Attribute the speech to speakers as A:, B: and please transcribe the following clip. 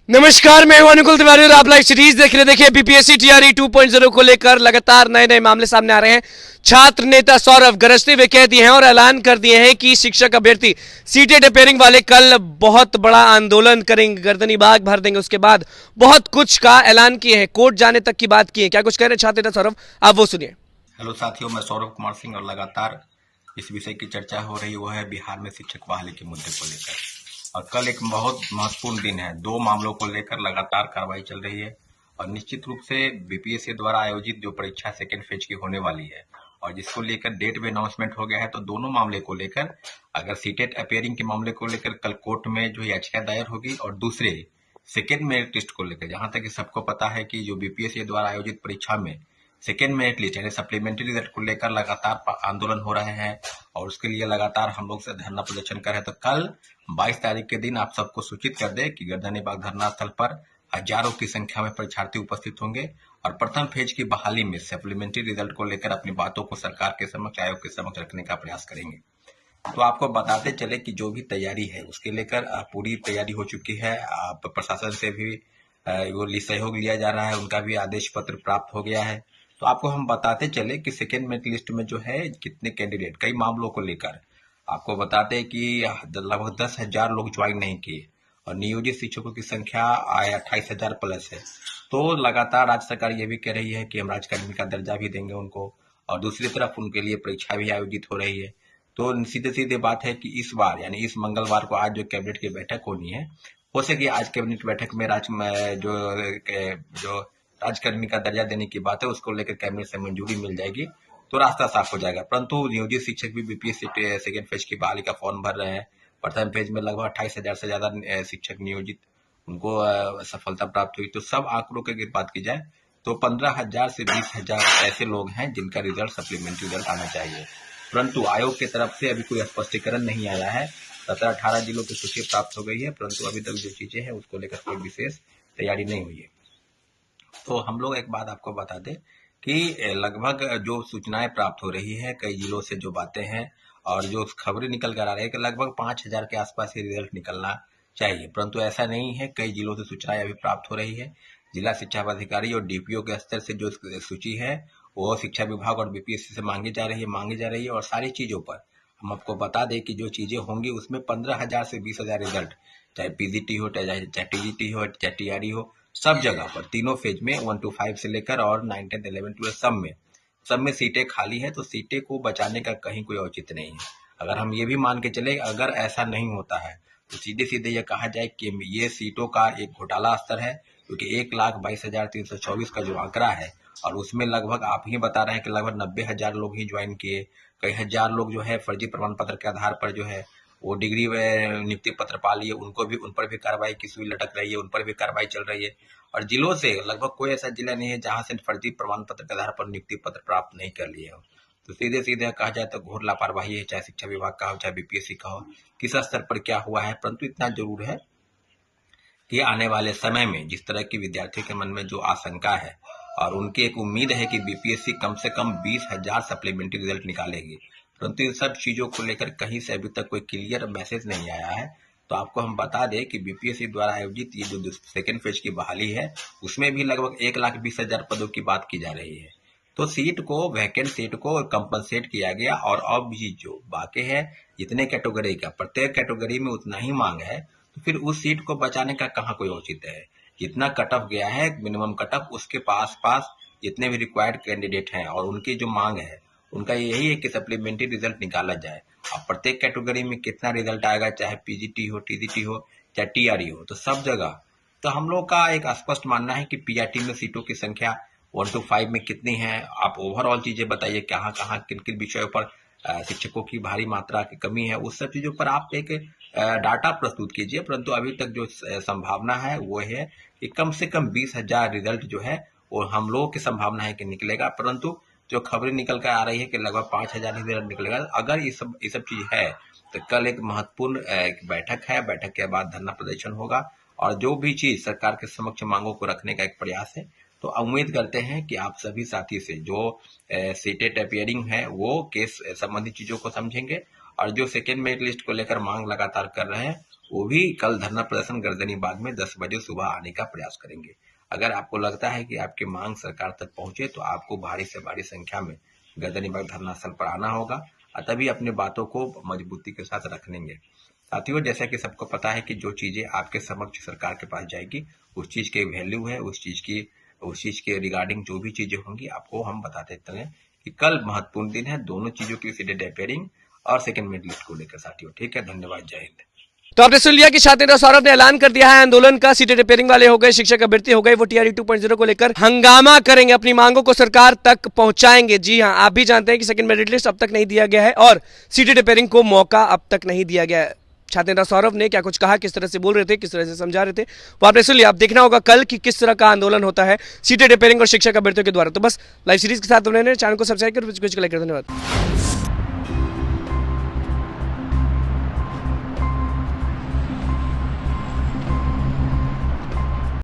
A: नमस्कार, मैं हूं अनुकुल तिवारी और आप लाइव सीरीज देख रहे। देखिए, बीपीएससी टीआरई 2.0 को लेकर लगातार नए नए मामले सामने आ रहे हैं। छात्र नेता सौरभ गरजते हुए कह दिए हैं और ऐलान कर दिए हैं कि शिक्षक अभ्यर्थी सीटेट अपेयरिंग वाले कल बहुत बड़ा आंदोलन करेंगे, गर्दनी बाग भर देंगे। उसके बाद बहुत कुछ का ऐलान किए हैं, कोर्ट जाने तक की बात की है। क्या कुछ कह रहे हैं छात्र नेता सौरभ, आप वो सुनिए।
B: हेलो साथियों, मैं सौरभ कुमार सिंह और लगातार इस विषय की चर्चा हो रही वो है बिहार में शिक्षक बहाली के मुद्दे को लेकर। और कल एक बहुत महत्वपूर्ण दिन है। दो मामलों को लेकर लगातार कार्रवाई चल रही है और निश्चित रूप से बीपीएससी द्वारा आयोजित जो परीक्षा सेकेंड फेज की होने वाली है और जिसको लेकर डेट भी अनाउंसमेंट हो गया है, तो दोनों मामले को लेकर, अगर सीटेट अपेयरिंग के मामले को लेकर कल कोर्ट में जो याचिका दायर होगी और दूसरे सेकेंड मेरिट लिस्ट को लेकर, जहां तक सबको पता है कि जो बीपीएससी द्वारा आयोजित परीक्षा में सेकेंड मेरिट लिस्ट यानी सप्लीमेंट्री रिजल्ट को लेकर लगातार आंदोलन हो रहे हैं और उसके लिए लगातार हम लोग से धरना प्रदर्शन कर रहे हैं। तो कल 22 तारीख के दिन आप सबको सूचित कर दे कि गर्दनी बाग धरना स्थल पर हजारों की संख्या में परीक्षार्थी उपस्थित होंगे और प्रथम फेज की बहाली में सप्लीमेंट्री रिजल्ट को लेकर अपनी बातों को सरकार के समक्ष, आयोग के समक्ष रखने का प्रयास करेंगे। तो आपको बताते चले कि जो भी तैयारी है उसके लेकर पूरी तैयारी हो चुकी है। प्रशासन से भी वो सहयोग लिया जा रहा है, उनका भी आदेश पत्र प्राप्त हो गया है। तो आपको हम बताते चले कि सेकेंड मेरिट लिस्ट में जो है कितने कैंडिडेट, कई मामलों को लेकर आपको बताते हैं कि लगभग 10,000 लोग ज्वाइन नहीं किए और नियोजित शिक्षकों की संख्या 28,000 प्लस है। तो लगातार राज्य सरकार ये भी कह रही है कि हम राज्य अकादमी का दर्जा भी देंगे उनको और दूसरी तरफ उनके लिए परीक्षा भी आयोजित हो रही है। तो सीधे सीधे बात है कि इस बार यानी इस मंगलवार को आज जो कैबिनेट की बैठक होनी है, हो सके आज कैबिनेट बैठक में जो राज्यकर्मी का दर्जा देने की बात है उसको लेकर कैबिनेट से मंजूरी मिल जाएगी तो रास्ता साफ हो जाएगा। परंतु नियोजित शिक्षक भी बीपीएससी सेकेंड फेज की बहाली का फॉर्म भर रहे हैं। प्रथम फेज में लगभग 28,000 से ज्यादा शिक्षक नियोजित, उनको सफलता प्राप्त हुई। तो सब आंकड़ों की बात की जाए तो 15,000 से 20,000 ऐसे लोग हैं जिनका रिजल्ट सप्लीमेंट्री रिजल्ट आना चाहिए। परंतु आयोग की तरफ से अभी कोई स्पष्टीकरण नहीं आया है। 17-18 जिलों की सूची प्राप्त हो गई है, परंतु अभी तक जो चीजें हैं उसको लेकर कोई विशेष तैयारी नहीं हुई है। तो हम लोग एक बात आपको बता दें कि लगभग जो सूचनाएं प्राप्त हो रही है कई जिलों से, जो बातें हैं और जो खबरें निकल कर आ रही है कि लगभग 5,000 के आसपास ही रिजल्ट निकलना चाहिए, परंतु ऐसा नहीं है। कई जिलों से सूचनाएं अभी प्राप्त हो रही है। जिला शिक्षा पदाधिकारी और डीपीओ के स्तर से जो सूची है वो शिक्षा विभाग और बीपीएससी से मांगी जा रही है और सारी चीजों पर हम आपको बता दें कि जो चीजें होंगी उसमें 15,000 से 20,000 रिजल्ट, चाहे पीजीटी हो, चाहे टीजीटी हो, चाहे टीआरई हो, सब जगह पर तीनों फेज में 1 to 5 से लेकर और 9, 10, 11, 12 सब में सीटें खाली है। तो सीटें को बचाने का कहीं कोई औचित्य नहीं है। अगर हम ये भी मान के चले अगर ऐसा नहीं होता है तो सीधे सीधे ये कहा जाए कि ये सीटों का एक घोटाला स्तर है, क्योंकि 1,22,324 का जो आंकड़ा है और उसमें लगभग आप ही बता रहे हैं कि लगभग 90,000 लोग ही ज्वाइन किए। कई हजार लोग जो है फर्जी प्रमाण पत्र के आधार पर जो है वो डिग्री नियुक्ति पत्र पा लिए, उन पर भी कार्रवाई की सुई लटक रही है, उन पर भी कार्रवाई चल रही है। और जिलों से लगभग कोई ऐसा जिला नहीं है जहां से फर्जी प्रमाण पत्र के आधार पर नियुक्ति पत्र प्राप्त नहीं कर लिए हो। तो सीधे सीधे कहा जाए तो घोर लापरवाही है, चाहे शिक्षा विभाग का हो, चाहे बीपीएससी का हो, किस स्तर पर क्या हुआ है। परंतु इतना जरूर है कि आने वाले समय में जिस तरह की विद्यार्थियों के मन में जो आशंका है और उनकी एक उम्मीद है कि बीपीएससी कम से कम 20,000 सप्लीमेंट्री रिजल्ट निकालेगी, परंतु इन सब चीजों को लेकर कहीं से अभी तक कोई क्लियर मैसेज नहीं आया है। तो आपको हम बता दें कि बीपीएससी द्वारा आयोजित ये जो सेकेंड फेज की बहाली है उसमें भी लगभग 1,20,000 पदों की बात की जा रही है। तो सीट को, वैकेंट सीट को कंपनसेट किया गया और अब भी जो बाकी है जितने कैटेगरी का, प्रत्येक कैटेगरी में उतना ही मांग है, तो फिर उस सीट को बचाने का कहाँ कोई औचित्य है। जितना कट ऑफ गया है मिनिमम कट ऑफ, उसके पास पास जितने भी रिक्वायर्ड कैंडिडेट हैं और उनकी जो मांग है उनका यही है कि सप्लीमेंट्री रिजल्ट निकाला जाए। अब प्रत्येक कैटेगरी में कितना रिजल्ट आएगा, चाहे पीजीटी हो, टीजीटी हो, चाहे टीआरई हो, तो सब जगह तो हम लोग का एक स्पष्ट मानना है कि पीआरटी में सीटों की संख्या 1 to 5 में कितनी है। आप ओवरऑल चीजें बताइए, कहाँ कहाँ किन किन विषयों पर शिक्षकों की भारी मात्रा की कमी है, उस सब चीजों पर आप एक डाटा प्रस्तुत कीजिए। परंतु अभी तक जो संभावना है वो है कि कम से कम 20,000 रिजल्ट जो है वो हम लोगों की संभावना है कि निकलेगा। परंतु जो खबरें निकल कर आ रही है कि लगभग 5,000 रिजल्ट निकलेगा। अगर ये सब चीज है तो कल एक महत्वपूर्ण बैठक है, बैठक के बाद धरना प्रदर्शन होगा और जो भी चीज सरकार के समक्ष मांगों को रखने का एक प्रयास है। तो उम्मीद करते हैं कि आप सभी साथी से जो सीटेट अपियरिंग है वो केस संबंधी चीजों को समझेंगे और जो सेकेंड मेरिट लिस्ट को लेकर मांग लगातार कर रहे हैं वो भी कल धरना प्रदर्शन गर्दनी बाग में 10 बजे सुबह आने का प्रयास करेंगे। अगर आपको लगता है कि आपकी मांग सरकार तक पहुंचे तो आपको भारी से भारी संख्या में गर्दनी बाग धरना स्थल पर आना होगा और तभी अपनी बातों को मजबूती के साथ रखेंगे। साथियों, जैसा कि सबको पता है कि जो चीजें आपके समक्ष सरकार के पास जाएगी उस चीज की वैल्यू है, उस चीज के रिगार्डिंग जो भी चीजें होंगी आपको हम बताते चलें कि कल महत्वपूर्ण दिन है दोनों चीजों की, सीटेड अपेयरिंग और सेकंड मेरिट लिस्ट को लेकर। साथियों ठीक है, धन्यवाद, जय हिंद।
A: तो आपने सुन लिया कि छात्र नेता सौरभ ने ऐलान कर दिया है आंदोलन का। सीटें रिपेयरिंग वाले हो गए, शिक्षक अभ्यर्थी हो गए, वो टीआरई 2.0 को लेकर हंगामा करेंगे, अपनी मांगों को सरकार तक पहुंचाएंगे। जी हां, आप भी जानते हैं कि सेकंड मेरिट लिस्ट अब तक नहीं दिया गया है और सीटें रिपेयरिंग को मौका अब तक नहीं दिया गया है। छात्र नेता सौरभ ने क्या कुछ कहा, किस तरह से बोल रहे थे, किस तरह से समझा रहे थे, वो आपने सुन लिया। आप देखना होगा कल कि किस तरह का आंदोलन होता है सीटें रिपेयरिंग और शिक्षक अभ्यर्थियों के द्वारा। तो बस लाइव सीरीज के साथ बने, चैनल को सब्सक्राइब कर, धन्यवाद।